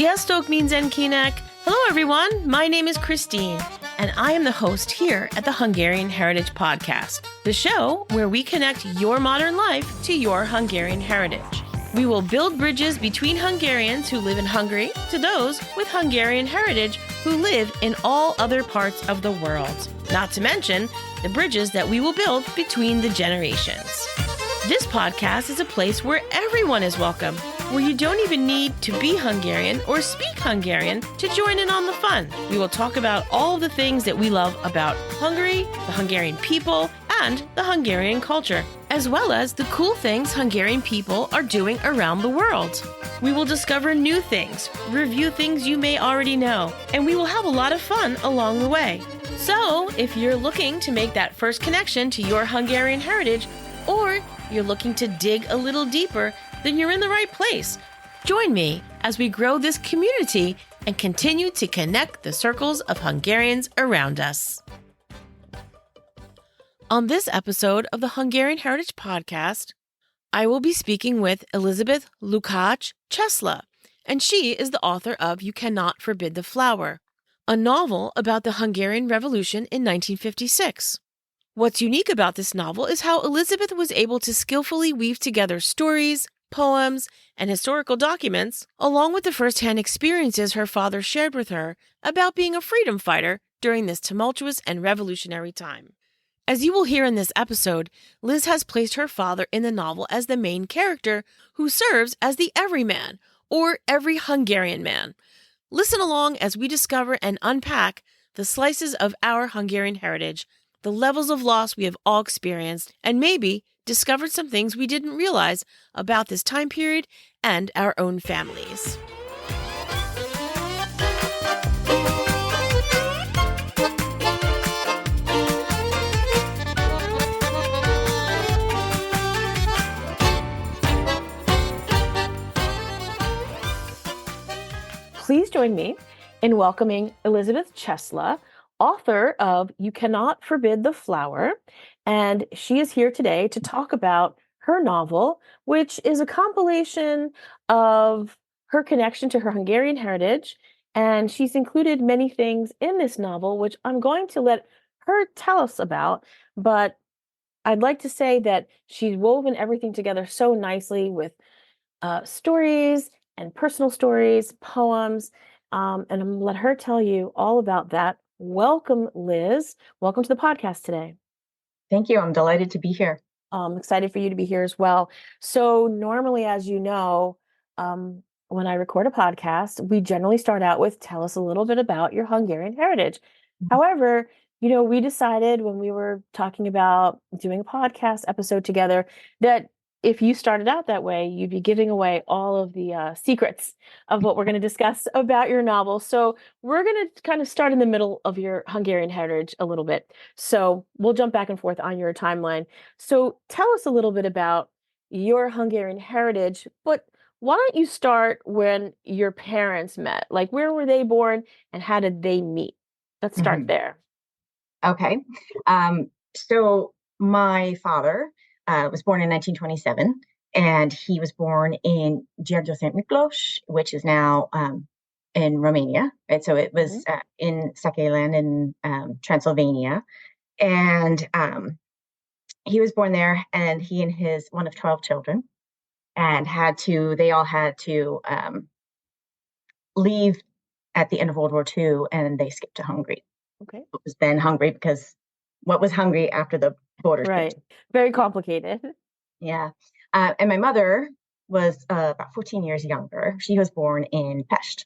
Sziasztok, mindenkinek! Hello, everyone. My name is Christine, and I am the host here at the Hungarian Heritage Podcast, the show where we connect your modern life to your Hungarian heritage. We will build bridges between Hungarians who live in Hungary to those with Hungarian heritage who live in all other parts of the world. Not to mention the bridges that we will build between the generations. This podcast is a place where everyone is welcome, where you don't even need to be Hungarian or speak Hungarian to join in on the fun. We will talk about all of the things that we love about Hungary, the Hungarian people, and the Hungarian culture, as well as the cool things Hungarian people are doing around the world. We will discover new things, review things you may already know, and we will have a lot of fun along the way. So, if you're looking to make that first connection to your Hungarian heritage, or you're looking to dig a little deeper, then you're in the right place. Join me as we grow this community and continue to connect the circles of Hungarians around us. On this episode of the Hungarian Heritage Podcast, I will be speaking with Elizabeth Lukacs Chesla, and she is the author of You Cannot Forbid the Flower, a novel about the Hungarian Revolution in 1956. What's unique about this novel is how Elizabeth was able to skillfully weave together stories, poems, and historical documents, along with the first-hand experiences her father shared with her about being a freedom fighter during this tumultuous and revolutionary time. As you will hear in this episode, Liz has placed her father in the novel as the main character who serves as the everyman, or every Hungarian man. Listen along as we discover and unpack the slices of our Hungarian heritage, the levels of loss we have all experienced, and maybe discovered some things we didn't realize about this time period and our own families. Please join me in welcoming Elizabeth Chesla, author of You Cannot Forbid the Flower, and she is here today to talk about her novel, which is a compilation of her connection to her Hungarian heritage, and she's included many things in this novel, which I'm going to let her tell us about, but I'd like to say that she's woven everything together so nicely with stories and personal stories, poems, and I'm going to let her tell you all about that. Welcome, Liz. Welcome to the podcast today. Thank you. I'm delighted to be here. I'm excited for you to be here as well. So normally, as you know, when I record a podcast, we generally start out with tell us a little bit about your Hungarian heritage. However, we decided when we were talking about doing a podcast episode together that if you started out that way, you'd be giving away all of the secrets of what we're going to discuss about your novel. So we're going to kind of start in the middle of your Hungarian heritage a little bit. So we'll jump back and forth on your timeline. So tell us a little bit about your Hungarian heritage, but why don't you start when your parents met? Like, where were they born and how did they meet? Let's start there. Okay. So my father was born in 1927, and he was born in Gyergyó Szent Miklós, which is now in Romania. Right, so it was in Szekely in Transylvania, and he was born there. And he and his one of 12 children, and they all had to leave at the end of World War II, and they skipped to Hungary. Okay, It was then Hungary because what was Hungary after the borders? Right. Very complicated. Yeah. And my mother was about 14 years younger. She was born in Pest.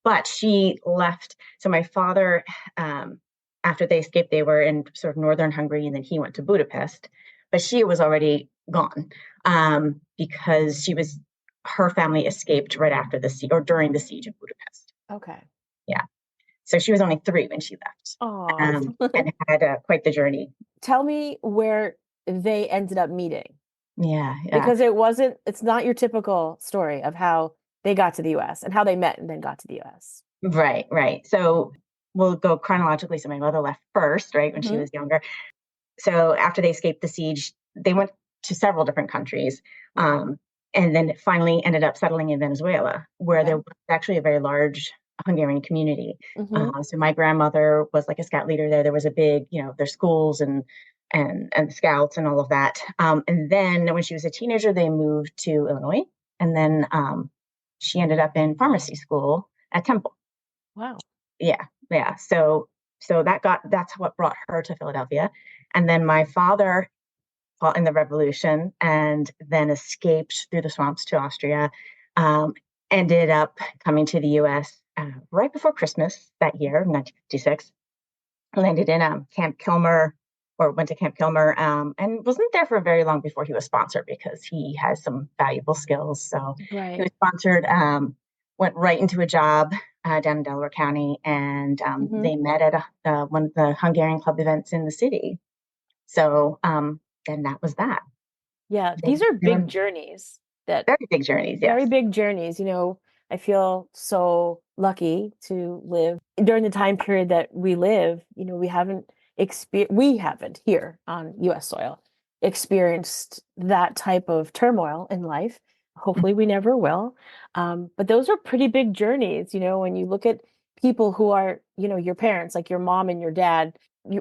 But she left. So my father, after they escaped, they were in sort of northern Hungary, and then he went to Budapest. But she was already gone because her family escaped right after the siege or during the siege of Budapest. Okay. Yeah. So she was only 3 when she left, and had quite the journey. Tell me where they ended up meeting. Yeah. Because it's not your typical story of how they got to the U.S. and how they met and then got to the U.S. Right. So we'll go chronologically. So my mother left first, right, when she was younger. So after they escaped the siege, they went to several different countries. and then it finally ended up settling in Venezuela, where Okay. there was actually a very large Hungarian community. Mm-hmm. So my grandmother was like a scout leader there. There was a big, there's schools and scouts and all of that. And then when she was a teenager, they moved to Illinois, and then she ended up in pharmacy school at Temple. Wow. Yeah, yeah. So that's what brought her to Philadelphia, and then my father fought in the Revolution and then escaped through the swamps to Austria. Um, Ended up coming to the U.S. Right before Christmas that year, 1956. Landed in Camp Kilmer, or went to Camp Kilmer, and wasn't there for very long before he was sponsored because he has some valuable skills. So he Right. was sponsored, went right into a job down in Delaware County, and Mm-hmm. they met at one of the Hungarian club events in the city. So and that was that. Yeah, They, these are they big were journeys that very big journeys, very yes. big journeys. I feel so lucky to live during the time period that we live. We haven't here on US soil experienced that type of turmoil in life. Hopefully we never will. But those are pretty big journeys, when you look at people who are, your parents, like your mom and your dad,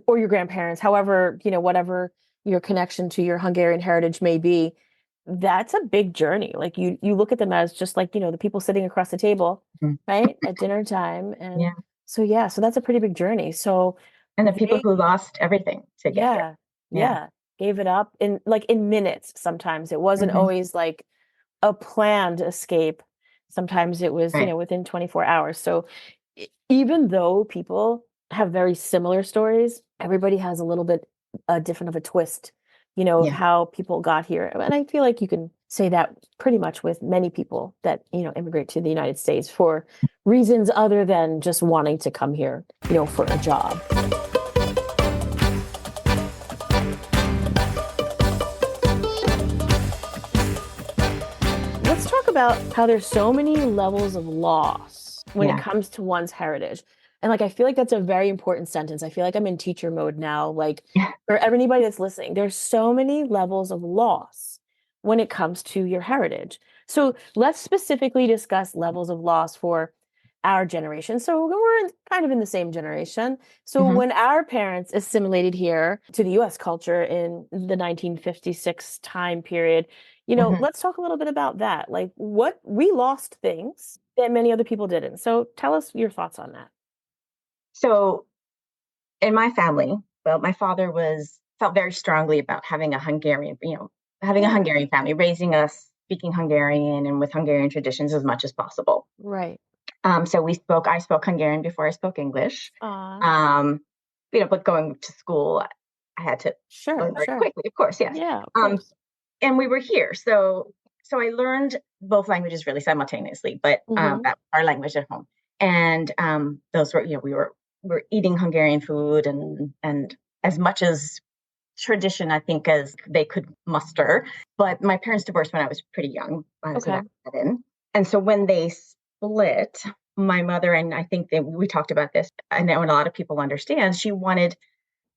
or your grandparents, however, whatever your connection to your Hungarian heritage may be. That's a big journey. Like you look at them as just like, the people sitting across the table, Mhm. right? At dinner time. And Yeah. so yeah, so that's a pretty big journey. So And the people they who lost everything to get here. yeah, Yeah. yeah, gave it up in minutes sometimes. It wasn't Hmm. always like a planned escape. Sometimes it was, Right. within 24 hours. So even though people have very similar stories, everybody has a little bit different of a twist, of Yeah. how people got here. And I feel like you can say that pretty much with many people that, immigrate to the United States for reasons other than just wanting to come here, for a job. Let's talk about how there's so many levels of loss when it Yeah. comes to one's heritage. And I feel like that's a very important sentence. I feel like I'm in teacher mode now. Like, Yeah. for anybody that's listening, there's so many levels of loss when it comes to your heritage. So let's specifically discuss levels of loss for our generation. So kind of in the same generation. So Hmm. when our parents assimilated here to the US culture in the 1956 time period, Hmm. let's talk a little bit about that. Like, what we lost things that many other people didn't. So tell us your thoughts on that. So in my family, well, my father felt very strongly about having a having a Yeah, Hungarian family, raising us speaking Hungarian and with Hungarian traditions as much as possible. right. So I spoke Hungarian before I spoke English. Uh, Um, but going to school, I had to sure, learn very sure. quickly, of course, yes. Yeah, of Um, course. and we were here, so I learned both languages really simultaneously, but Mm-hmm. that our language at home, and those were, we were eating Hungarian food and as much as tradition, I think, as they could muster. But my parents divorced when I was pretty young, so Okay. that got in. And so when they split, my mother, and I think that we talked about this, I know a lot of people understand, she wanted,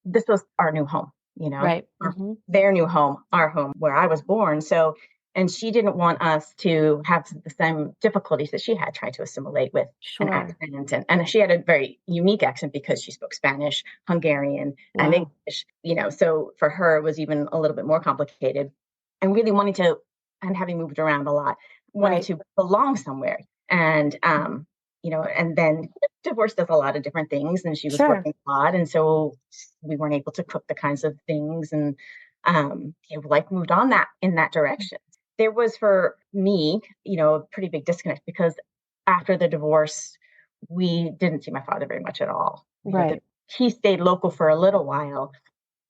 this was our new home, Right. our, Mm-hmm. their new home, our home where I was born. So, and she didn't want us to have the same difficulties that she had trying to assimilate with an Sure. accent. And she had a very unique accent because she spoke Spanish, Hungarian, and Wow. English, so for her, it was even a little bit more complicated, and really wanting to, and having moved around a lot, wanting Right. to belong somewhere. And, and then divorce does a lot of different things, and she was Sure. working a lot. And so we weren't able to cook the kinds of things, and life moved on that in that direction. There was, for me, a pretty big disconnect because after the divorce, we didn't see my father very much at all. Right. He stayed local for a little while,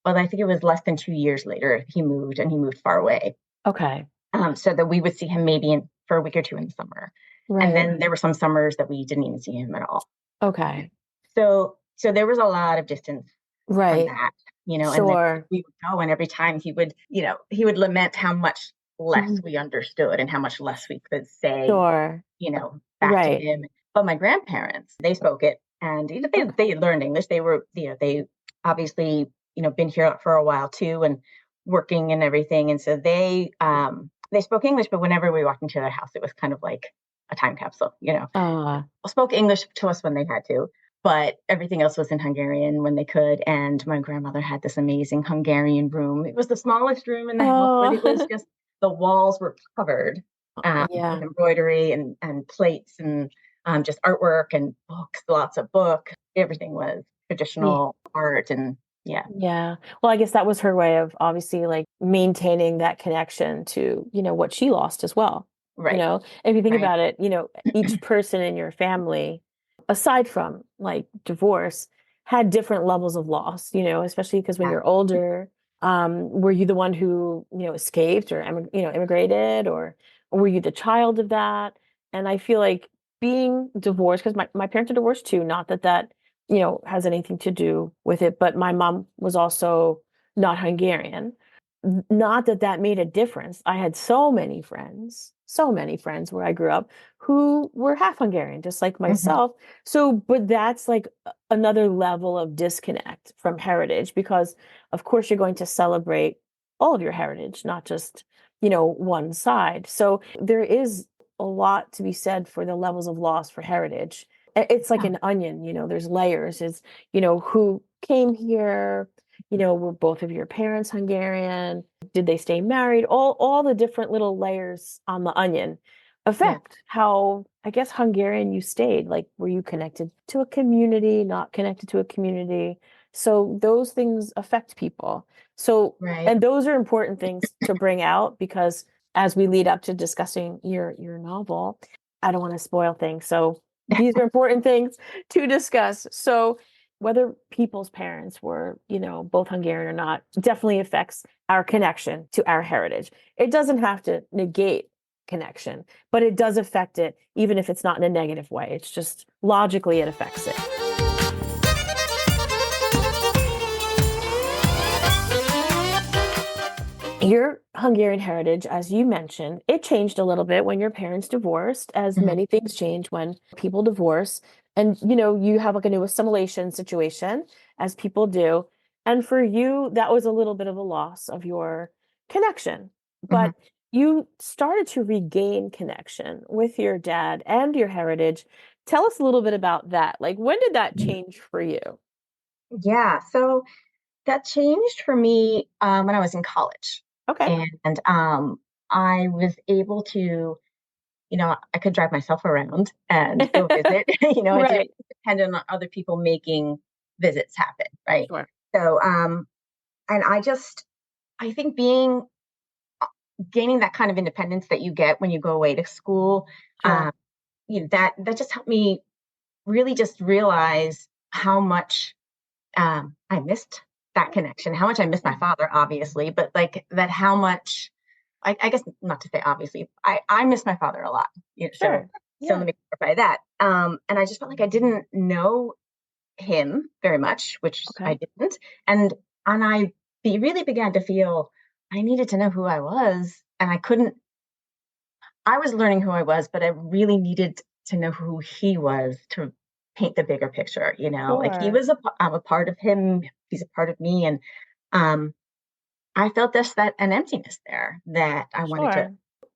but I think it was less than 2 years later he moved, and he moved far away. Okay. So that we would see him maybe for a week or two in the summer. And Right. then there were some summers that we didn't even see him at all. Okay. So there was a lot of distance from Right. that, and then Sure. we would go, and every time he would lament how much less Mhm. we understood and how much less we could say, Sure. back to Right. him. But my grandparents, they spoke it, and Okay. they learned English. They were, they obviously, been here for a while too, and working and everything. And so they they spoke English, but whenever we walked into their house, it was kind of like a time capsule, Uh, spoke English to us when they had to, but everything else was in Hungarian when they could. And my grandmother had this amazing Hungarian room. It was the smallest room in the house, but it was oh, just the walls were covered with yeah, embroidery and plates and just artwork and books, lots of books. Everything was yeah. traditional art and yeah, Yeah. Well, I guess that was her way of obviously like maintaining that connection to, what she lost as well. right, If you think right, about it, each person in your family, aside from like divorce, had different levels of loss, especially because when yeah, you're older, were you the one who, escaped or, immigrated, or were you the child of that? And I feel like being divorced, because my parents are divorced too, not that has anything to do with it. But my mom was also not Hungarian. Not that made a difference. I had so many friends where I grew up who were half Hungarian, just like hmm, myself. So, but that's like another level of disconnect from heritage because, of course, you're going to celebrate all of your heritage, not just, one side. So there is a lot to be said for the levels of loss for heritage. It's like yeah, an onion, there's layers. It's, who came here, were both of your parents Hungarian? Did they stay married? All the different little layers on the onion yeah, affect how, I guess, Hungarian you stayed. Like, were you connected to a community, not connected to a community? So those things affect people. So, right. and those are important things to bring out because as we lead up to discussing your novel, I don't want to spoil things. So these are important things to discuss. So whether people's parents were, both Hungarian or not, definitely affects our connection to our heritage. It doesn't have to negate connection, but it does affect it, even if it's not in a negative way. It's just logically it affects it. Your Hungarian heritage, as you mentioned, it changed a little bit when your parents divorced, as Hmm, many things change when people divorce. And, you have like a new assimilation situation, as people do. And for you, that was a little bit of a loss of your connection. hmm. But you started to regain connection with your dad and your heritage. Tell us a little bit about that. Like, when did that change for you? Yeah. So that changed for me when I was in college. Okay. And I was able to, I could drive myself around and go visit. I didn't Right. depend on other people making visits happen. Right. Sure. So, and I think gaining that kind of independence that you get when you go away to school, Sure. um, that just helped me really just realize how much I missed that connection, how much I missed my father, obviously, but like that, how much I guess not to say obviously, I miss my father a lot. So Sure. so let Yeah. me clarify that. And I just felt like I didn't know him very much, which I Okay. didn't, and really began to feel I needed to know who I was, and I couldn't. I was learning who I was, but I really needed to know who he was to paint the bigger picture. Like Sure. I'm a part of him, he's a part of me, and um, I felt this that an emptiness there that I wanted to. Sure.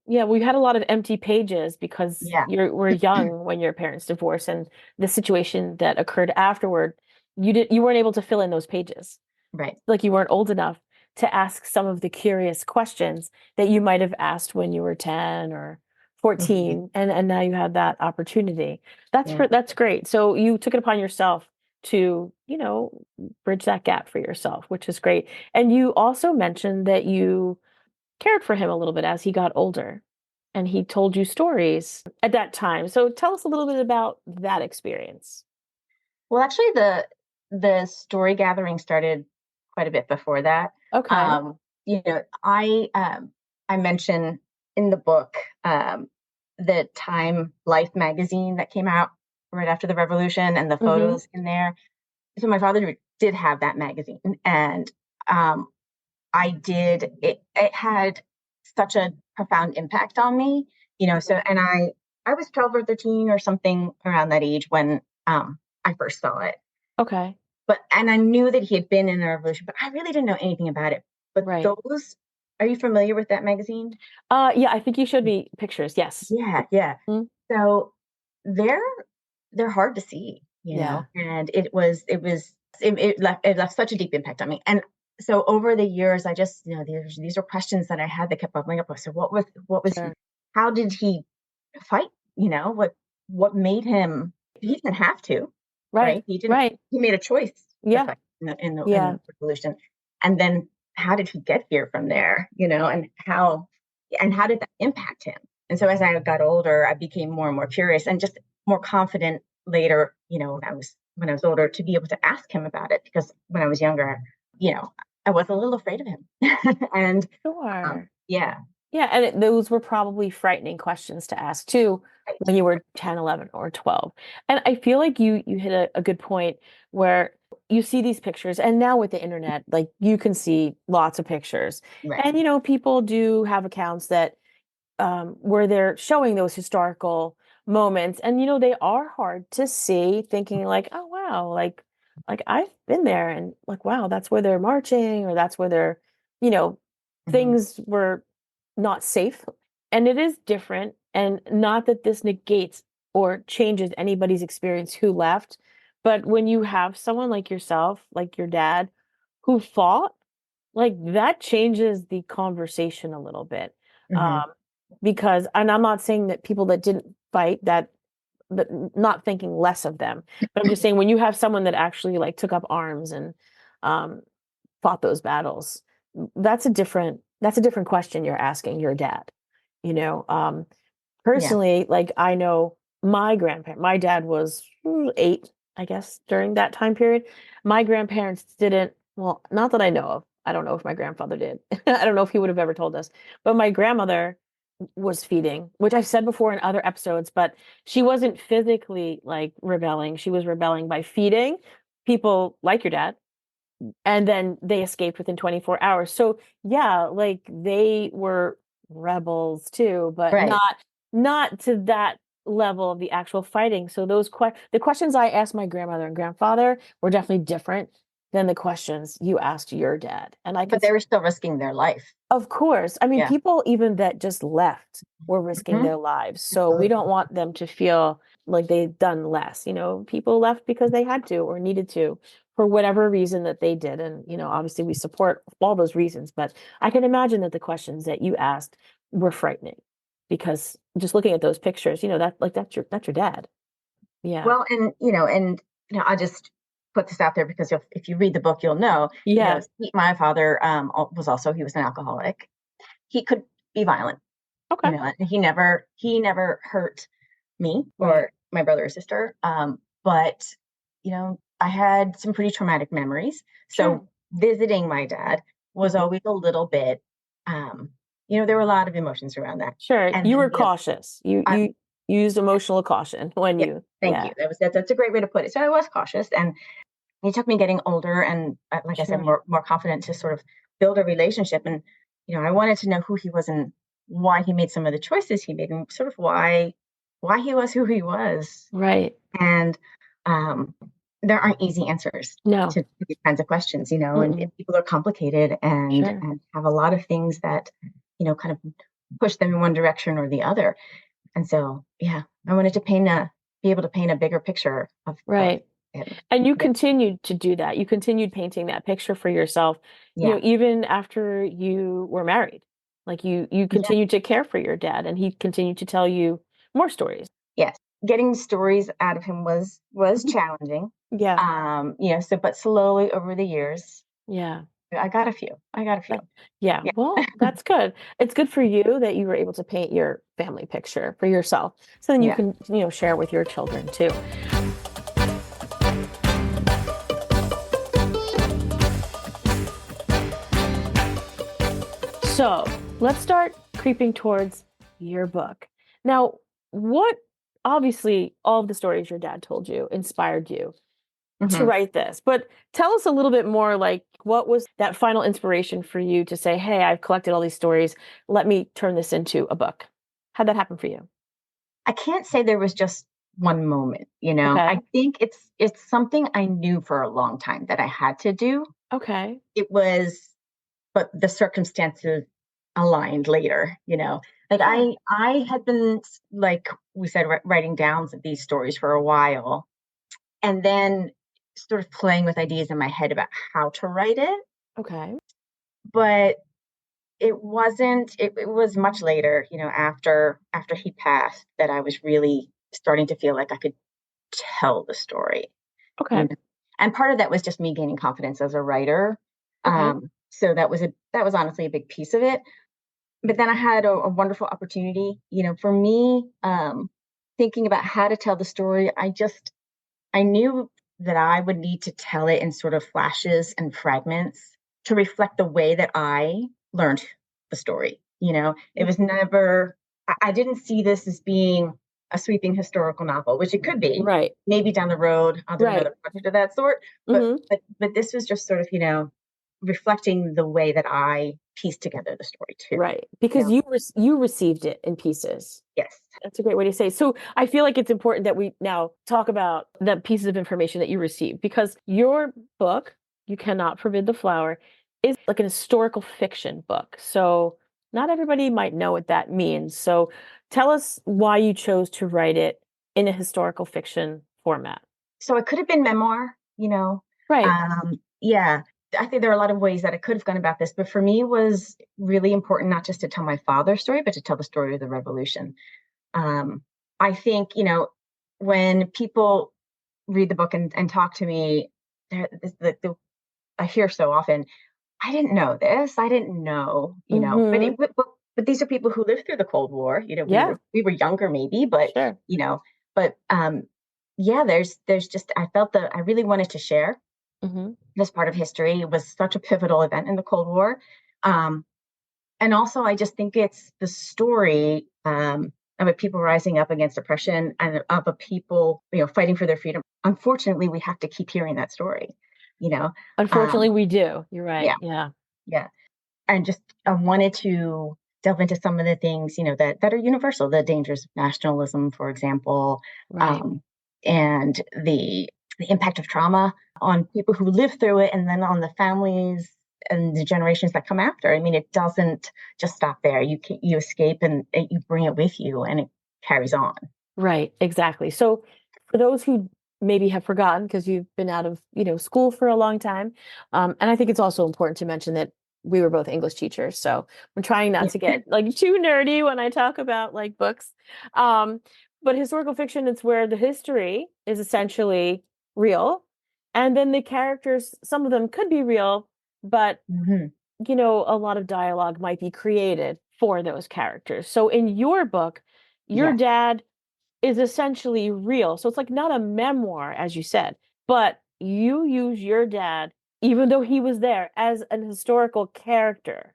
Yeah, we had a lot of empty pages because Yeah, you were young when your parents divorced and the situation that occurred afterward, you weren't able to fill in those pages. right. Like you weren't old enough to ask some of the curious questions that you might have asked when you were 10 or Mhm. 14 and now you have that opportunity. Yeah. That's great. So you took it upon yourself to, bridge that gap for yourself, which is great. And you also mentioned that you cared for him a little bit as he got older, and he told you stories at that time. So tell us a little bit about that experience. Well, actually, the story gathering started quite a bit before that. Okay. Um, I mention in the book the Time Life magazine that came out right after the revolution, and the Mhm. photos in there. So my father did have that magazine, and um, I did. It had such a profound impact on me, So, Mhm. and I was 12 or 13 or something around that age when I first saw it. Okay. But and I knew that he had been in the revolution, but I really didn't know anything about it. But Right. those Are you familiar with that magazine? Yeah, I think you showed me pictures. Yes. Yeah, yeah. Mm, So they're they're hard to see, yeah, and it left such a deep impact on me. And so over the years, I just, these are questions that I had that kept bubbling up. So what was sure. how did he fight? What made him? He didn't have to, Right. right? He didn't. Right. He made a choice to Yeah. fight in the Yeah. revolution, and then how did he get here from there? And how did that impact him? And so as I got older, I became more and more curious and just more confident later, when I was older, to be able to ask him about it, because when I was younger, you know, I was a little afraid of him. And Sure. yeah, Yeah, and those were probably frightening questions to ask too right, when you were 10, 11, or 12. And I feel like you hit a good point where you see these pictures, and now with the internet, like you can see lots of pictures. right. And people do have accounts that where they're showing those historical moments, and they are hard to see, thinking like, oh wow, like I've been there, and like wow, that's where they're marching, or that's where they're, you know, Mhm, things were not safe. And it is different, and not that this negates or changes anybody's experience who left, but when you have someone like yourself, like your dad, who fought, like that changes the conversation a little bit. mhm, Um, because, and I'm not saying that people that didn't fight, that not thinking less of them, but I'm just saying when you have someone that actually like took up arms and um, fought those battles, that's a different question you're asking your dad. You know, yeah, personally, like I know my dad was 8, I guess, during that time period. My grandparents didn't, well, not that I know of. I don't know if my grandfather did. I don't know if he would have ever told us. But my grandmother was feeding, which I've said before in other episodes, but she wasn't physically like rebelling. She was rebelling by feeding people like your dad, and then they escaped within 24 hours. So yeah, like they were rebels too, but right. not to that level of the actual fighting. So the questions I asked my grandmother and grandfather were definitely different than the questions you asked your dad. And I But could, they were still risking their life. of course, I mean, Yeah. people even that just left were risking Mhm, their lives. So we absolutely. don't want them to feel like they've done less. People left because they had to or needed to for whatever reason that they did. And, obviously we support all those reasons. But I can imagine that the questions that you asked were frightening because just looking at those pictures, that's your dad. Yeah. Well, I just put this out there because if you read the book, you'll know. Yeah. My father he was an alcoholic. He could be violent, Okay. and he never hurt me Right. or my brother or sister. But I had some pretty traumatic memories. Sure. So visiting my dad was Mhm. always a little bit. Um, there were a lot of emotions around that. Sure. And You then were cautious. You I you used emotional caution when Yeah, you, thank yeah. you. That's a great way to put it. So I was cautious, and it took me getting older and, like I said, Sure. more confident to sort of build a relationship. And I wanted to know who he was and why he made some of the choices he made, and sort of why he was who he was. Right. And um, there aren't easy answers No. to these kinds of questions, and Mm-mm. people are complicated and Sure. have a lot of things that kind of push them in one direction or the other. And so, yeah, I wanted to be able to paint a bigger picture of Right. him. And you Yeah, continued to do that. You continued painting that picture for yourself, yeah, even after you were married. Like you yeah, continued to care for your dad, and he continued to tell you more stories. yes. Getting stories out of him was challenging. Yeah. But slowly over the years, Yeah. I got a few. I got a few. That- yeah. Yeah, Well, that's good. It's good for you that you were able to paint your family picture for yourself. So then you yeah. can, share with your children too. So let's start creeping towards your book. Now, what obviously all of the stories your dad told you inspired you to Hmm. write this, but tell us a little bit more like what was that final inspiration for you to say, hey, I've collected all these stories. Let me turn this into a book. How'd that happen for you? I can't say there was just one moment. Okay. I think it's something I knew for a long time that I had to do. Okay. It was, but the circumstances aligned later, like Sure. I had been, like we said, writing down these stories for a while, and then sort of playing with ideas in my head about how to write it. Okay. But it was much later, after he passed, that I was really starting to feel like I could tell the story, you Okay. know. And part of that was just me gaining confidence as a writer. Okay. So that was honestly a big piece of it. But then I had a wonderful opportunity, for me, thinking about how to tell the story. I knew that I would need to tell it in sort of flashes and fragments to reflect the way that I learned the story. It was never, I didn't see this as being a sweeping historical novel, which it could be. Right. Maybe down the road, I'll do Right. another project of that sort. But Hmm. but this was just sort of, reflecting the way that I pieced together the story too. Right. You Because know? you received it in pieces. Yes. That's a great way to say. So I feel like it's important that we now talk about the pieces of information that you received because your book, You Cannot Forbid the Flower, is like an historical fiction book. So not everybody might know what that means. So tell us why you chose to write it in a historical fiction format. So it could have been memoir, Right. Yeah, I think there are a lot of ways that I could have gone about this, but for me, it was really important not just to tell my father's story, but to tell the story of the revolution. Um, I think, when people read the book and talk to me, I hear so often, I didn't know this. I didn't know, Mm-hmm. but these are people who lived through the Cold War. Yeah, We were younger maybe, but sure. you know, but yeah, there's just I felt that I really wanted to share Mm-hmm. this part of history. It was such a pivotal event in the Cold War. Um, and also, I just think it's the story of a people rising up against oppression and of a people, fighting for their freedom. Unfortunately, we have to keep hearing that story, you know. Unfortunately, Um, we do. You're right. yeah, Yeah. yeah. And just I wanted to delve into some of the things, that are universal, the dangers of nationalism, for example, Right. um, and the impact of trauma on people who live through it, and then on the families and the generations that come after. I mean, it doesn't just stop there. You escape, and you bring it with you, and it carries on. Right, exactly. So for those who maybe have forgotten because you've been out of, school for a long time, and I think it's also important to mention that we were both English teachers, so I'm trying not Yeah. to get like too nerdy when I talk about like books. Um, but historical fiction, it's where the history is essentially real, and then the characters, some of them could be real, but Mhm. a lot of dialogue might be created for those characters. So in your book, your Yes. dad is essentially real. So it's like not a memoir, as you said, but you use your dad, even though he was there, as an historical character.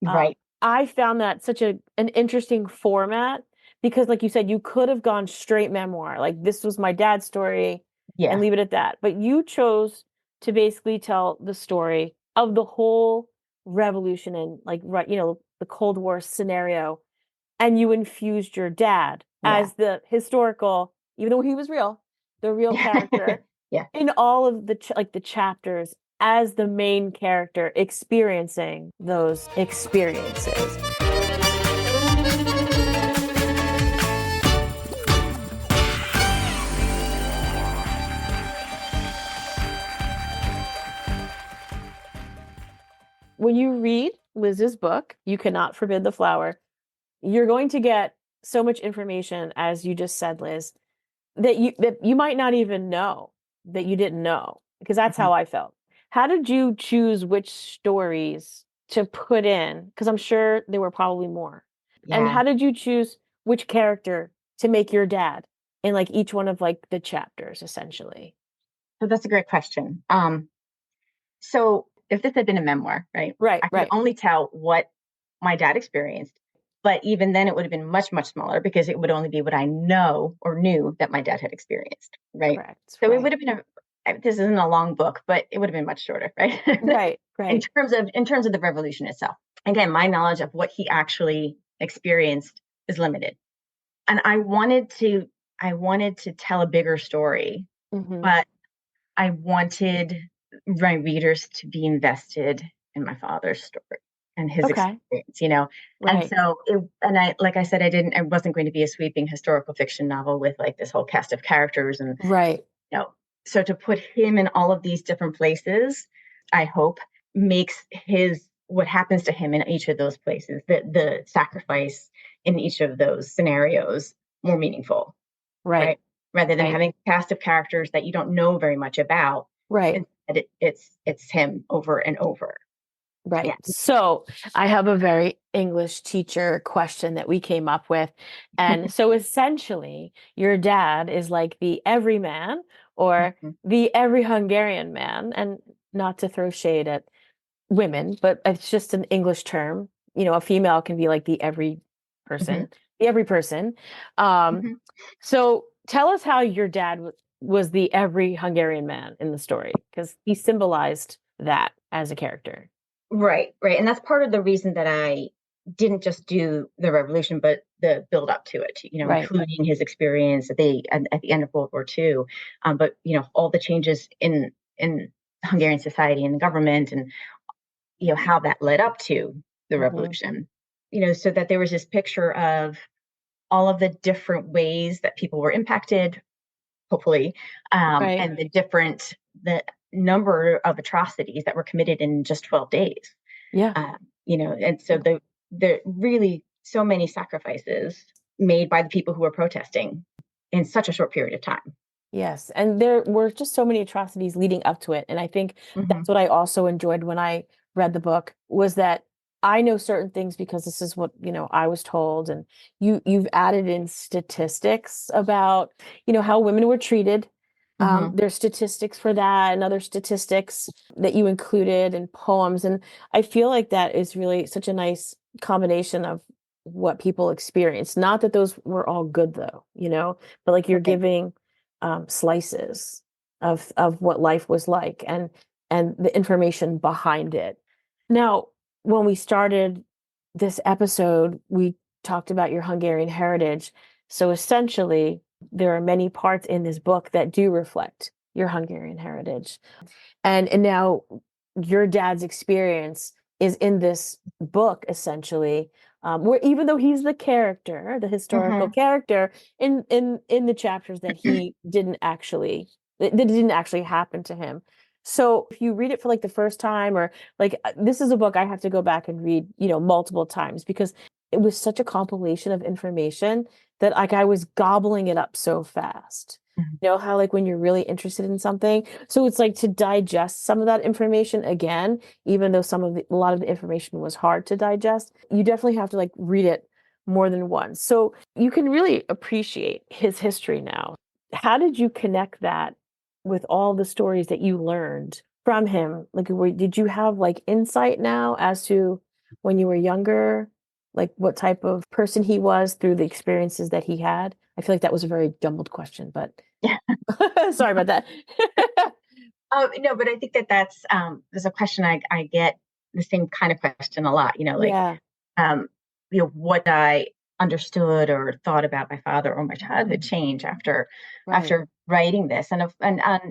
Right. I found that such an interesting format because, like you said, you could have gone straight memoir, like this was my dad's story, and Yeah. leave it at that. But you chose to basically tell the story of the whole revolution and like right, the Cold War scenario, and you infused your dad Yeah. as the historical, even though he was real, the real character Yeah. in all of the like the chapters as the main character experiencing those experiences. When you read Liz's book, You Cannot Forbid the Flower, you're going to get so much information, as you just said, Liz, that you might not even know that you didn't know, because that's Mhm. how I felt. How did you choose which stories to put in? Because I'm sure there were probably more. And Yeah. how did you choose which character to make your dad in like each one of like the chapters, essentially? So that's a great question. So if this had been a memoir, right, Right, I could right, only tell what my dad experienced. But even then, it would have been much, much smaller because it would only be what I know or knew that my dad had experienced, right? correct, So it would right, have been this isn't a long book, but it would have been much shorter, right? right, right. In terms of the revolution itself. Again, my knowledge of what he actually experienced is limited. And I wanted to tell a bigger story, Hmm. but I wanted my readers to be invested in my father's story. and his Okay. experience. And Right. so like I said, I wasn't going to be a sweeping historical fiction novel with like this whole cast of characters and, Right. you know, so to put him in all of these different places, I hope makes what happens to him in each of those places, the sacrifice in each of those scenarios more meaningful, Right. right? Rather than Right. having a cast of characters that you don't know very much about, Right. instead it's him over and over. Right. Yeah. So I have a very English teacher question that we came up with. And so essentially, your dad is like the everyman or Mhm. the every Hungarian man. And not to throw shade at women, but it's just an English term. A female can be like Mhm. the every person. Um, Mhm. so tell us how your dad was the every Hungarian man in the story, because he symbolized that as a character. Right, right. And that's part of the reason that I didn't just do the revolution, but the build up to it, Right. including his experience at the end of World War II. But all the changes in Hungarian society and the government, and how that led up to the Hmm. revolution. So that there was this picture of all of the different ways that people were impacted, hopefully, Right. and the number of atrocities that were committed in just 12 days. Yeah. uh, and so the really so many sacrifices made by the people who were protesting in such a short period of time. Yes. And there were just so many atrocities leading up to it. And I think Hmm. that's what I also enjoyed when I read the book was that I know certain things because this is what, I was told. And you've added in statistics about, how women were treated. Hmm. There's statistics for that and other statistics that you included in poems. And I feel like that is really such a nice combination of what people experience. Not that those were all good though, but like you're Right. giving slices of what life was like and the information behind it. Now, when we started this episode, we talked about your Hungarian heritage. So essentially, there are many parts in this book that do reflect your Hungarian heritage. And now your dad's experience is in this book essentially, where even though he's the character, the historical Hmm. character in the chapters that didn't actually happen to him. So if you read it for like the first time, or like this is a book I have to go back and read, multiple times, because it was such a compilation of information that like I was gobbling it up so fast. How like when you're really interested in something, so it's like to digest some of that information again, even though a lot of the information was hard to digest, you definitely have to like read it more than once. So you can really appreciate his history now. How did you connect that with all the stories that you learned from him? Like, did you have like insight now as to when you were younger, like what type of person he was through the experiences that he had? I feel like that was a very jumbled question, but Yeah. sorry about that. Oh no, but I think there's a question I get the same kind of question a lot. Like, Yeah, um, what I understood or thought about my father or my childhood change right. after writing this, and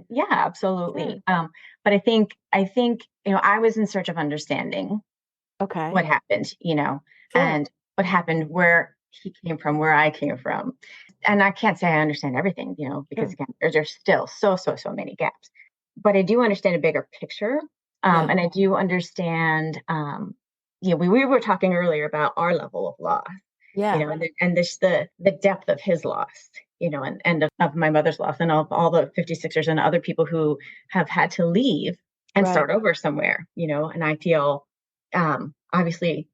yeah, absolutely. Sure. But I think I was in search of understanding Okay. what happened, Sure. and what happened, where he came from, where I came from. And I can't say I understand everything, because Sure. again, there's still so many gaps. But I do understand a bigger picture. Yeah. And I do understand, we were talking earlier about our level of loss, Yeah. and this the depth of his loss, and of my mother's loss, and of all the 56ers and other people who have had to leave and Right. start over somewhere, and I feel obviously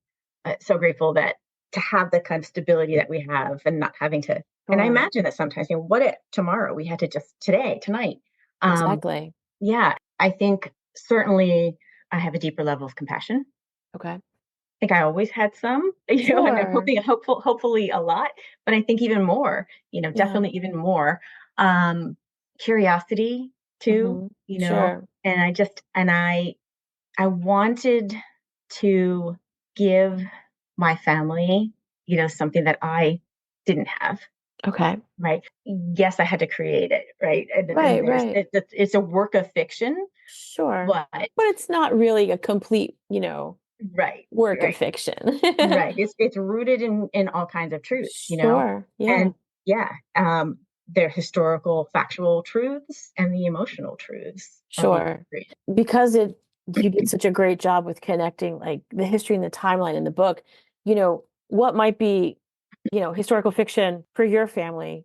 so grateful that to have the kind of stability that we have and not having to. And I Sure. imagine that sometimes, what if tomorrow we had to just tonight? Um, Exactly. yeah, I think certainly I have a deeper level of compassion. Okay. I think I always had some, and I'm Sure. hopefully a lot, but I think even more, Yeah. definitely even more. Um, Curiosity too, Hmm. Sure. and I wanted to give my family, something that I didn't have, Okay. right? Yes, I had to create it, right? And Right. there's Right. it's a work of fiction, Sure. but But it's not really a complete, Right, work of right, fiction. right. It's rooted in all kinds of truths, Sure. Yeah. and yeah, they're historical, factual truths and the emotional truths of the Sure. country. Because you did such a great job with connecting like the history and the timeline in the book, what might be, historical fiction for your family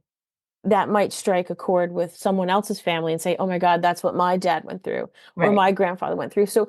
that might strike a chord with someone else's family and say, oh my God, that's what my dad went through or Right. my grandfather went through. So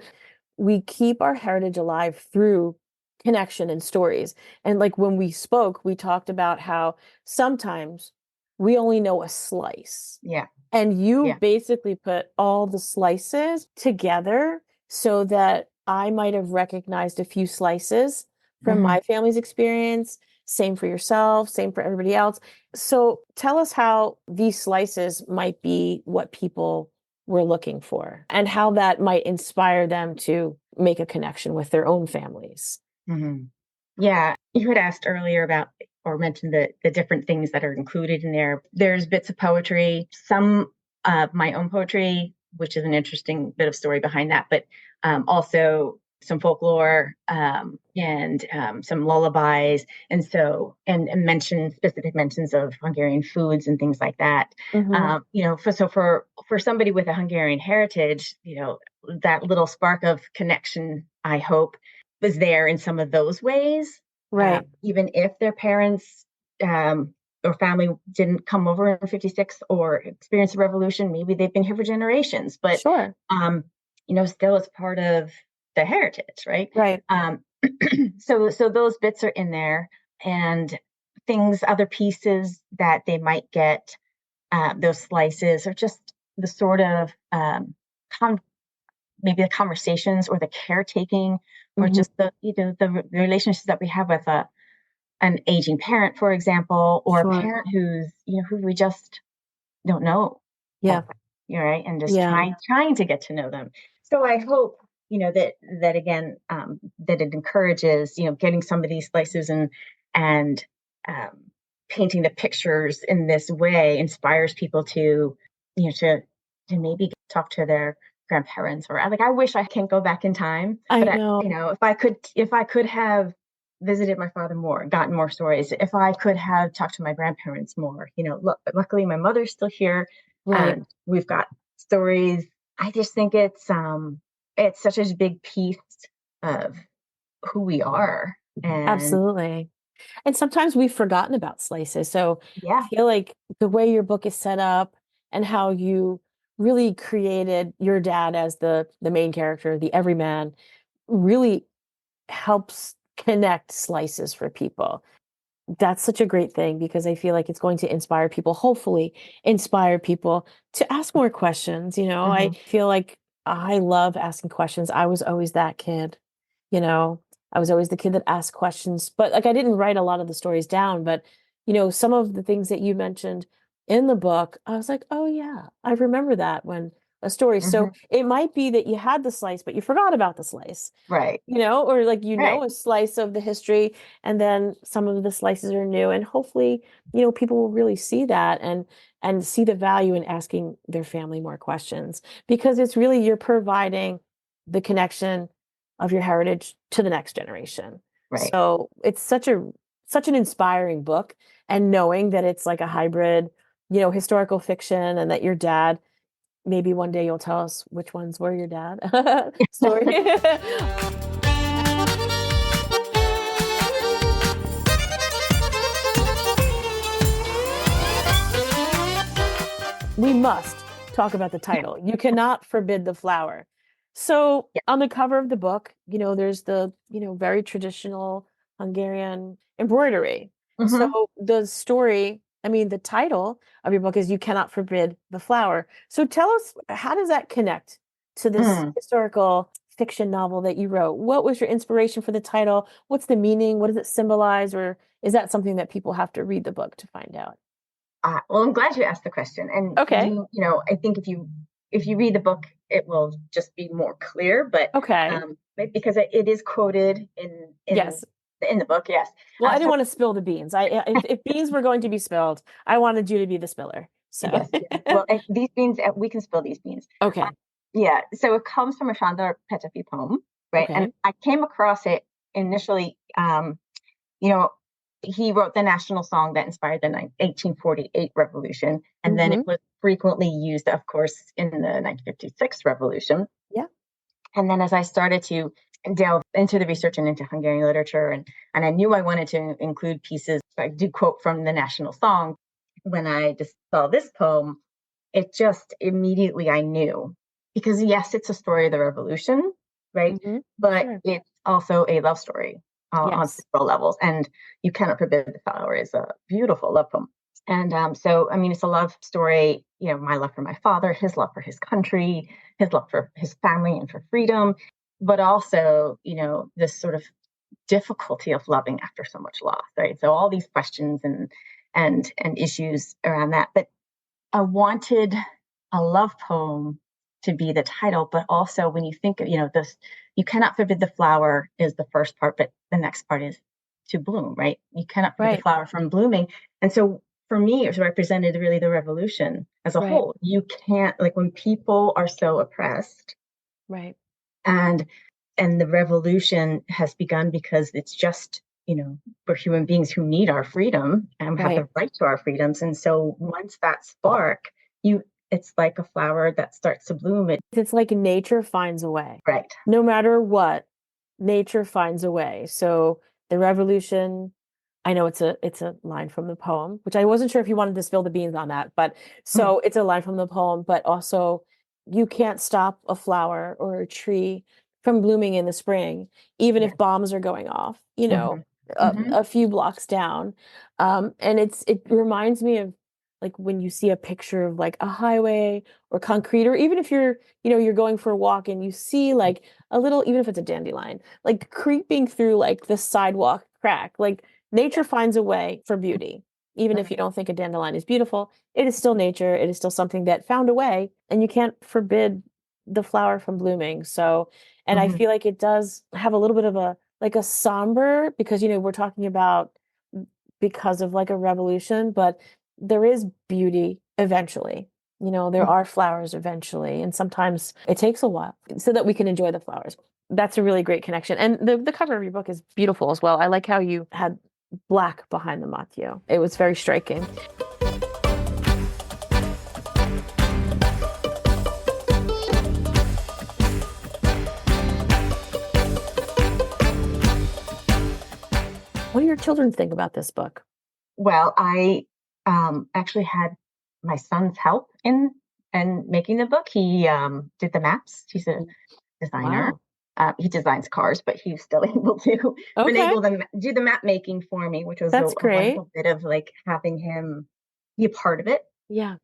we keep our heritage alive through connection and stories. And like when we spoke, we talked about how sometimes we only know a slice. Yeah. And you Yeah. basically put all the slices together so that I might have recognized a few slices from Hmm. my family's experience. Same for yourself, same for everybody else. So tell us how these slices might be what people were looking for and how that might inspire them to make a connection with their own families. Hmm. Yeah. You had asked earlier about or mentioned the different things that are included in there. There's bits of poetry, some of my own poetry, which is an interesting bit of story behind that, but also some folklore and some lullabies, and specific mentions of Hungarian foods and things like that. Hmm. For somebody with a Hungarian heritage, that little spark of connection, I hope, was there in some of those ways, Right. even if their parents or family didn't come over in 56 or experience the revolution. Maybe they've been here for generations, but Sure. still it's part of the heritage, right? Right. So those bits are in there, and other pieces that they might get, those slices, are just the sort of con- maybe the conversations or the caretaking, or Hmm. just the relationships that we have with an aging parent, for example, or a Sure. parent who we just don't know Yeah. that well, you're right, and just Yeah. trying to get to know them. So I hope that again, that it encourages getting some of these slices, and um, painting the pictures in this way inspires people to maybe talk to their grandparents, or like, I wish I can go back in time, I but know. if I could have visited my father more, gotten more stories, if I could have talked to my grandparents more, luckily my mother's still here, Right. and we've got stories. I just think it's such a big piece of who we are. And Absolutely. And sometimes we've forgotten about slices. So I yeah. feel like the way your book is set up and how you really created your dad as the main character, the everyman, really helps connect slices for people. That's such a great thing because I feel like it's going to inspire people, hopefully inspire people to ask more questions. I Hmm. feel like I love asking questions. I was always that kid, you know, I was always the kid that asked questions, but like I didn't write a lot of the stories down, but some of the things that you mentioned in the book, I was like, oh yeah, I remember that when a story. So Hmm. it might be that you had the slice, but you forgot about the slice, Right. or like Right. a slice of the history and then some of the slices are new and hopefully people will really see that and see the value in asking their family more questions because it's really you're providing the connection of your heritage to the next generation. Right. So it's such an inspiring book, and knowing that it's like a hybrid historical fiction and that your dad, maybe one day you'll tell us which ones were your dad story. We must talk about the title. You cannot forbid the flower. So Yeah. on the cover of the book, there's the, very traditional Hungarian embroidery. So Hmm. the story, I mean, the title of your book is You Cannot Forbid the Flower. So tell us, how does that connect to this Mm. historical fiction novel that you wrote? What was your inspiration for the title? What's the meaning? What does it symbolize? Or is that something that people have to read the book to find out? Well, I'm glad you asked the question, and Okay. I think if you read the book, it will just be more clear. Okay. Because it is quoted Yes. in the book, yes. Well, I didn't So want to spill the beans. If beans were going to be spilled, I wanted you to be the spiller. So, yes, yes. Well, these beans, we can spill these beans. Uh, okay. yeah. So it comes from a Shandor Peterfi poem, right? And Okay. I came across it initially. You know, he wrote the national song that inspired the 1848 revolution, and then it Mm-hmm. was frequently used, of course, in the 1956 revolution. Yeah. And then as I started to delve into the research and into Hungarian literature, and I knew I wanted to include pieces, I do quote from the national song. When I just saw this poem, it just immediately I knew, because yes, it's a story of the revolution, right? Mm-hmm. But Sure. it's also a love story on Yes. several levels. And You Cannot Forbid the Flower is a beautiful love poem. And so, I mean, it's a love story, my love for my father, his love for his country, his love for his family and for freedom, but also, this sort of difficulty of loving after so much loss, right? So all these questions and issues around that. But I wanted a love poem to be the title, but also when you think of, this, you cannot forbid the flower is the first part, but the next part is to bloom, right? You cannot forbid the Right. flower from blooming. And so for me, it represented really the revolution as a Right. whole. You can't, like, when people are so oppressed, Right. and the revolution has begun because it's just, we're human beings who need our freedom and have Right. the right to our freedoms. And so once that spark, you it's like a flower that starts to bloom. It's like nature finds a way. Right. No matter what, nature finds a way. So the revolution, I know it's a line from the poem, which I wasn't sure if you wanted to spill the beans on that, but Mhm. so it's a line from the poem, but also you can't stop a flower or a tree from blooming in the spring, even Yeah. if bombs are going off, Hmm. Hmm. a few blocks down. And it reminds me of like when you see a picture of like a highway or concrete, or even if you're going for a walk and you see like a little, even if it's a dandelion, like creeping through like the sidewalk crack, like nature Yeah. finds a way for beauty. Even if you don't think a dandelion is beautiful, it is still nature. It is still something that found a way, and you can't forbid the flower from blooming. So, and I Hmm. feel like it does have a little bit of a like a somber, because we're talking about because of like a revolution, but there is beauty eventually. There are flowers eventually, and sometimes it takes a while so that we can enjoy the flowers. That's a really great connection. And the cover of your book is beautiful as well. I like how you had black behind the matio. It was very striking. What do your children think about this book? Well, I actually had my son's help in making the book. He did the maps. He's a designer. Wow. He designs cars, but he's still able to Okay. finagle them, do the map making for me, which was That's a great. wonderful bit of like having him be a part of it. Yeah.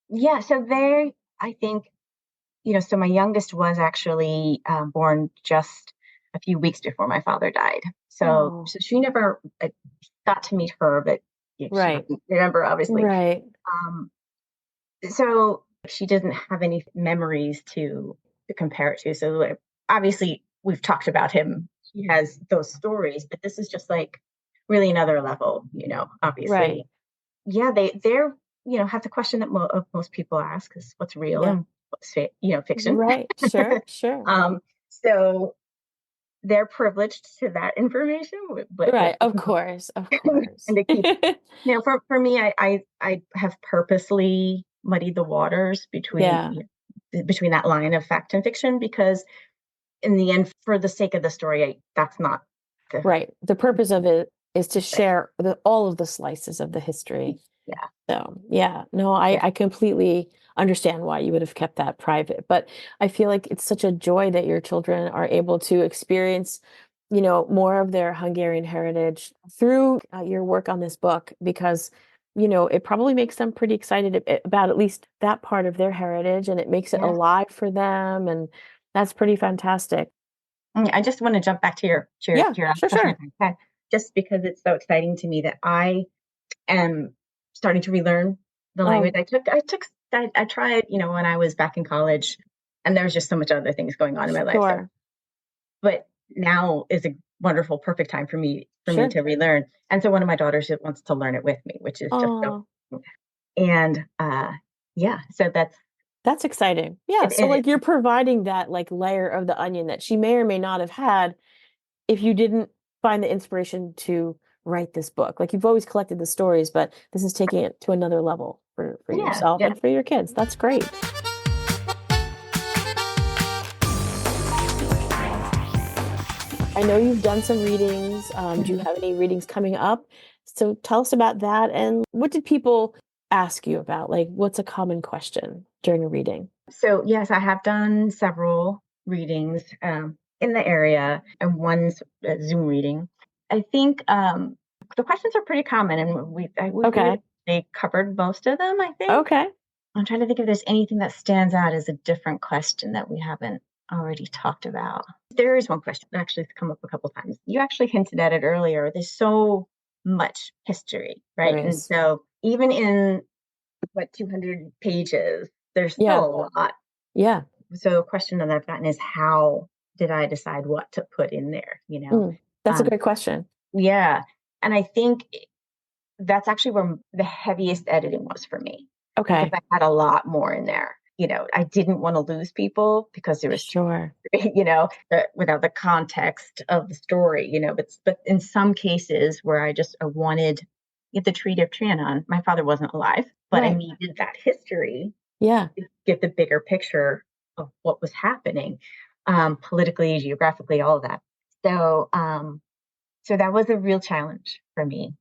Yeah, so I think, so my youngest was actually born just a few weeks before my father died. So, Oh, so she never got to meet her, but she right. wouldn't remember, obviously. Right. Um, so she doesn't have any memories to compare it to. So like, obviously we've talked about him. He has those stories, but this is just like really another level, Right. obviously. Yeah, they're have the question that most people ask is what's real Yeah. and what's fiction. Right. Sure. Sure. um, so they're privileged to that information, but Right. Of course. Of course. and to keep, for me, I have purposely muddied the waters Yeah. between that line of fact and fiction, because in the end, for the sake of the story, that's not the Right. The purpose of it is to right. share all of the slices of the history. Yeah, So, yeah, no, I, yeah, I completely understand why you would have kept that private. But I feel like it's such a joy that your children are able to experience, more of their Hungarian heritage through your work on this book, because, it probably makes them pretty excited about at least that part of their heritage, and it makes it yeah. alive for them. And that's pretty fantastic. I just want to jump back to Yeah, your last sure, question, if sure. I can, just because it's so exciting to me that I am starting to relearn the language. Oh, I tried, when I was back in college, and there was just so much other things going on in my life. So, sure, but now is a wonderful, perfect time for me sure. to relearn. And so one of my daughters wants to learn it with me, which is just so. Oh, And yeah, so That's exciting. Yeah. And, So and like it, you're providing that like layer of the onion that she may or may not have had if you didn't find the inspiration to write this book. Like you've always collected the stories, but this is taking it to another level for yeah, yourself yeah. and for your kids. That's great. I know you've done some readings. Do you Mhm. have any readings coming up? So tell us about that. And what did people ask you about? Like, what's a common question during a reading? So yes, I have done several readings in the area, and one's a Zoom reading. I think the questions are pretty common, and we've really Okay. covered most of them. I think. Okay. I'm trying to think if there's anything that stands out as a different question that we haven't already talked about. There is one question that actually has come up a couple times. You actually hinted at it earlier. There's so much history, There right? And is. so even in what 200 pages, there's Yeah. still a lot. Yeah. So a question that I've gotten is how did I decide what to put in there? Mm, that's a Um, great question. yeah, and I think that's actually where the heaviest editing was for me because Okay. I had a lot more in there. I didn't want to lose people because there was too, Sure. without the context of the story, but in some cases where I wanted the Treaty of Trianon, my father wasn't alive, but I Right. needed that history Yeah. to get the bigger picture of what was happening, politically, geographically, all of that. So, so that was a real challenge for me,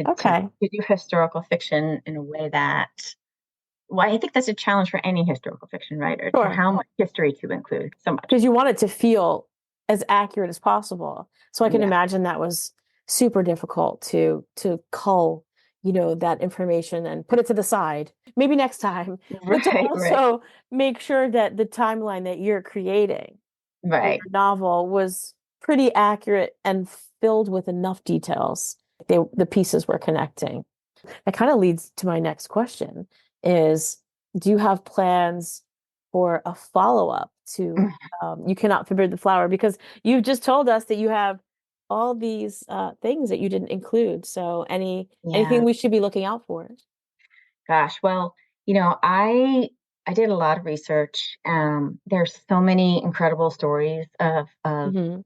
Okay. to do historical fiction in a way that, well, I think that's a challenge for any historical fiction writer, to Sure. how much history to include, so much. Because you want it to feel as accurate as possible. So I can Yeah. imagine that was super difficult to cull, that information and put it to the side. Maybe next time, but to Right, right, also make sure that the timeline that you're creating for right. your novel was pretty accurate and filled with enough details. The pieces were connecting. That kind of leads to my next question is, do you have plans for a follow-up to You Cannot Forbid the Flower? Because you've just told us that you have all these things that you didn't include. So anything Yeah. we should be looking out for? Gosh, well, I did a lot of research. There's so many incredible stories of Hmm.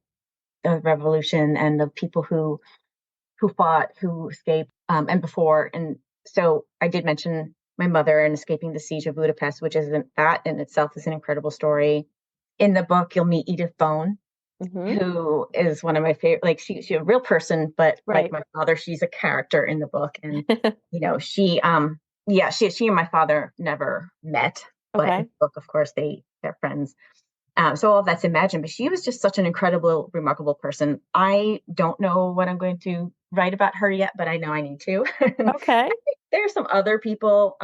the revolution and the people who fought, who escaped, and before. And so I did mention my mother and escaping the siege of Budapest, which isn't that in itself is an incredible story. In the book, you'll meet Edith Bone, Hmm. who is one of my favorite. Like she's a real person, but like Right. my father, she's a character in the book, and she yeah, she and my father never met, but in Okay. the book, of course, they're friends. So all of that's imagined, but she was just such an incredible, remarkable person. I don't know what I'm going to write about her yet, but I know I need to. And Okay. I think there are some other people.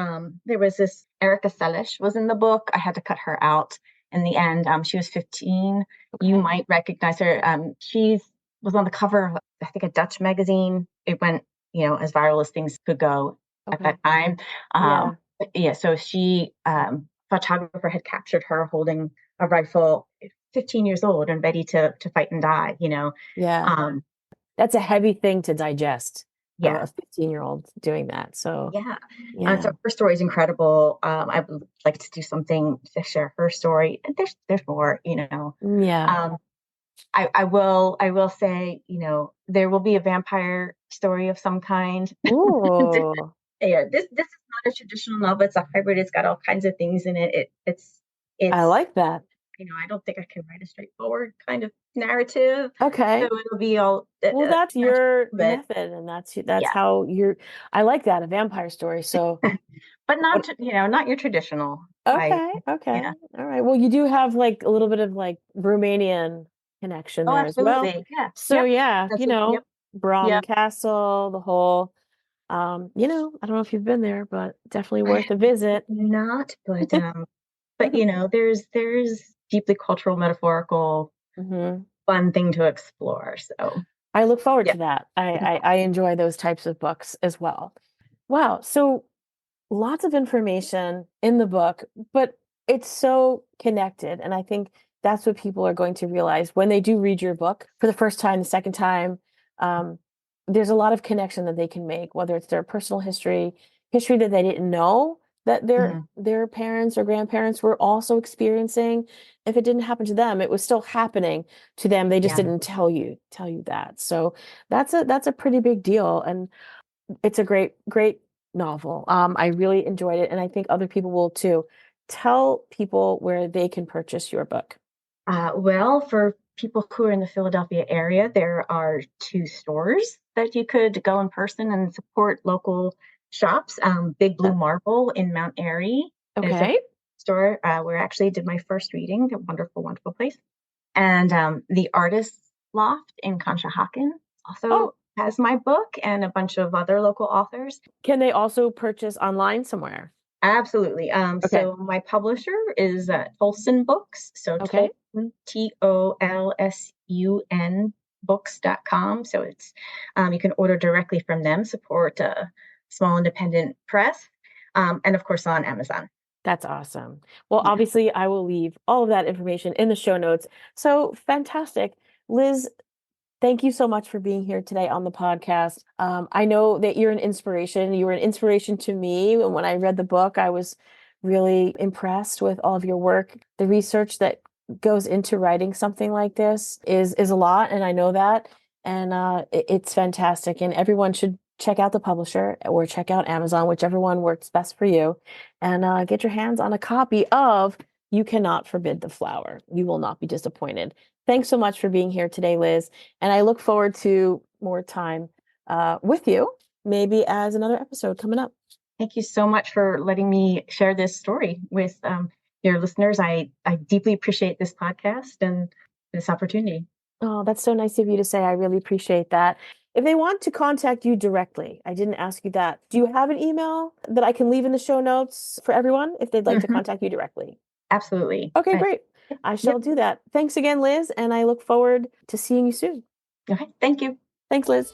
There was this Erica Selish was in the book. I had to cut her out in the end. She was 15. You Okay. might recognize her. She was on the cover of, I think, a Dutch magazine. It went, as viral as things could go at Okay. that time. Yeah. Yeah, so photographer had captured her holding a rifle, 15 years old and ready to fight and die, Yeah. Um, That's a heavy thing to digest, yeah, a 15-year-old doing that. So, yeah. yeah. So her story is incredible. I would like to do something to share her story. And there's more, Yeah. Um, I will say, there will be a vampire story of some kind. Ooh, Yeah, this is not a traditional novel. It's a hybrid. It's got all kinds of things in it. I It's like that. I don't think I can write a straightforward kind of narrative. So Okay. it'll be all Well, that's not, your but method, and that's yeah, how you're. I like that, a vampire story. So, but not what? not your traditional. I Okay, okay, Yeah. all right. Well, you do have like a little bit of like Romanian connection Oh, there as well. absolutely. Yeah. So Yep. yeah, Yep. Brum Yep. Castle, the whole. I don't know if you've been there, but definitely I worth a visit. not, but there's deeply cultural, metaphorical, Hmm. fun thing to explore. So I look forward yeah. to that. I enjoy those types of books as well. Wow. So lots of information in the book, but it's so connected. And I think that's what people are going to realize when they do read your book for the first time, the second time. Um, there's a lot of connection that they can make, whether it's their personal history that they didn't know, that their parents or grandparents were also experiencing. If it didn't happen to them, it was still happening to them. They just Yeah. didn't tell you that. So that's a pretty big deal. And it's a great novel. I really enjoyed it, and I think other people will too. Tell people where they can purchase your book. Well, for people who are in the Philadelphia area, there are 2 stores that you could go in person and support local shops. Big Blue Uh, Marble in Mount Airy is a Okay. store where I actually did my first reading. A wonderful, wonderful place. And the Artist's Loft in Conshohocken Oh, also has my book and a bunch of other local authors. can they also purchase online somewhere? Absolutely. Okay. So my publisher is Tolson Books. So Okay. Tolson, Tolsun books.com. So it's you can order directly from them, support a small independent press, and of course on Amazon. That's awesome. Well, Yeah. obviously, I will leave all of that information in the show notes. So fantastic. Liz, thank you so much for being here today on the podcast. I know that you're an inspiration. You were an inspiration to me. And when I read the book, I was really impressed with all of your work. The research that goes into writing something like this is a lot, and I know that. And it's fantastic. And everyone should check out the publisher or check out Amazon, whichever one works best for you, and get your hands on a copy of You Cannot Forbid the Flower. You will not be disappointed. Thanks so much for being here today, Liz. And I look forward to more time with you, maybe as another episode coming up. Thank you so much for letting me share this story with your listeners. I deeply appreciate this podcast and this opportunity. Oh, that's so nice of you to say. I really appreciate that. If they want to contact you directly, I didn't ask you that. Do you have an email that I can leave in the show notes for everyone if they'd like to Mhm. contact you directly? Absolutely. Okay, great. I Yep. shall do that. Thanks again, Liz, and I look forward to seeing you soon. Okay. Thank you. Thanks, Liz.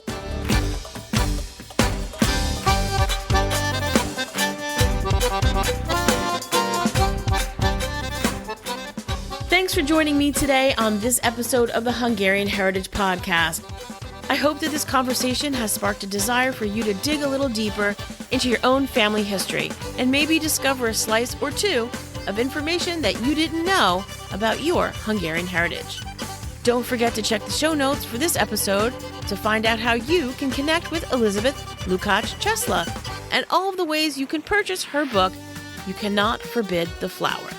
Thanks for joining me today on this episode of the Hungarian Heritage Podcast. I hope that this conversation has sparked a desire for you to dig a little deeper into your own family history and maybe discover a slice or two of information that you didn't know about your Hungarian heritage. Don't forget to check the show notes for this episode to find out how you can connect with Elizabeth Lukacs Chesla and all of the ways you can purchase her book, You Cannot Forbid the Flower.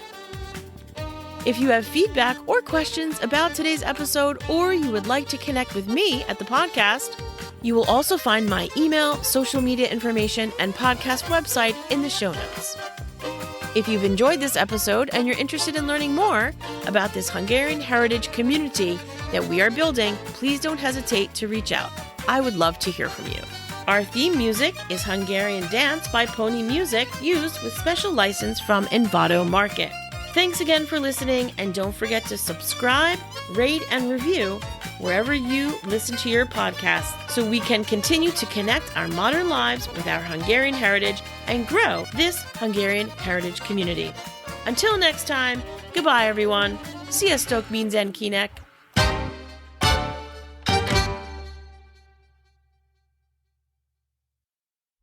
If you have feedback or questions about today's episode, or you would like to connect with me at the podcast, you will also find my email, social media information, and podcast website in the show notes. If you've enjoyed this episode and you're interested in learning more about this Hungarian heritage community that we are building, please don't hesitate to reach out. I would love to hear from you. Our theme music is Hungarian Dance by Pony Music, used with special license from Envato Market. Thanks again for listening, and don't forget to subscribe, rate, and review wherever you listen to your podcasts so we can continue to connect our modern lives with our Hungarian heritage and grow this Hungarian heritage community. Until next time, goodbye everyone. Sziasztok mindenkinek!